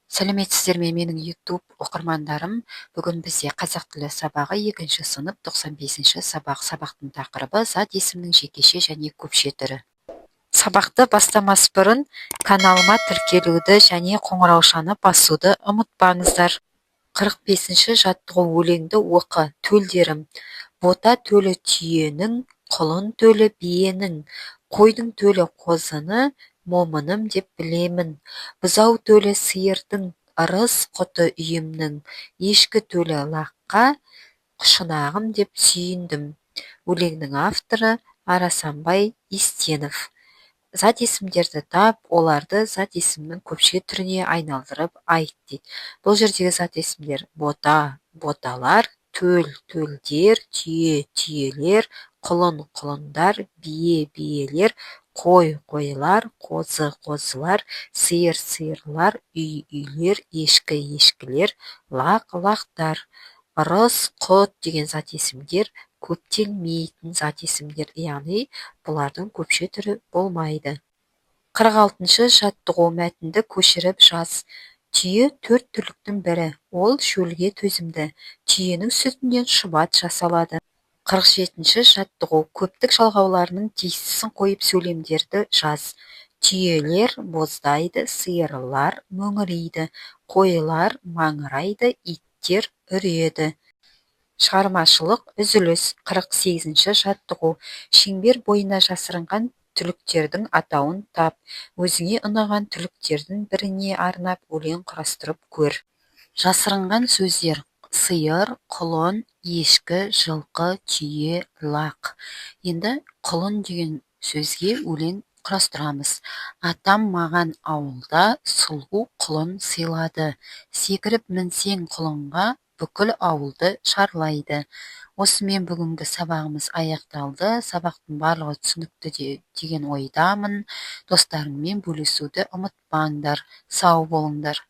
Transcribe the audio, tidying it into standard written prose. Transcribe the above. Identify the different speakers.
Speaker 1: Сәлеметсіздер ме менің YouTube оқырмандарым. Бүгін бізде қазақ тілі сабағы 2 сынып 95-ші сабақ. Сабақтың тақырыбы зат есімнің жекеше және көпше түрі. Сабақты бастамас бұрын каналыма тіркелуді және қоңыраушаны басуды ұмытпаңыздар. 45-ші жаттығу өлеңді оқы. Төлдерім: бота төлі түйенің, құлын төлі биенің, қойдың төлі қозыны момыным деп білемін. Бұзау төлі сиырдың, ырыс құты үйімнің, ешкі төлі лаққа құшынағым деп сүйіндім. Өлеңнің авторы Арасанбай Истенов. Зат есімдерді тап, оларды зат есімнің көпше түріне айналдырып айт дейді. Бұл жердегі зат есімдер: бота, боталар; төл, төлдер; түйе, түйелер; құлын, құлындар; бие, биелер; қой, қойлар; қозы, қозылар; сиыр, сиырлар; үй, үйлер; ешкі, ешкілер; лақ, лақтар. Ырыс, құт деген зат есімдер көптелмейтін зат есімдер, яғни бұлардың көпше түрі болмайды. 46-шы жаттығу мәтінді көшіріп жаз. Түйе 4 түліктің бірі, ол шөлге төзімді. Түйенің сүтінен шұбат жасалады. 47-ші жаттығу көптік жалғауларының тиістісін қойып сөйлемдерді жаз. Түйелер боздайды, сиырлар мөңірейді, қойлар маңырайды, иттер үреді. Шығармашылық үзіліс. 48-ші жаттығу шеңбер бойына жасырынған түліктердің атауын тап. Өзіңе ұнаған түліктердің біріне арнап өлең құрастырып көр. Жасырынған сөздер: сиыр, құлын, ешкі, жылқы, түйе, лақ. Енді құлын деген сөзге өлең құрастырамыз. Атам маған ауылда сұлу құлын сыйлады. Секіріп мінсең құлынға, бүкіл ауылды шарлайды. Осымен бүгінгі сабағымыз аяқталды. Сабақтың барлығы түсінікті деген ойдамын. Достарыңмен бөлісуді ұмытпаңдар. Сау болыңдар.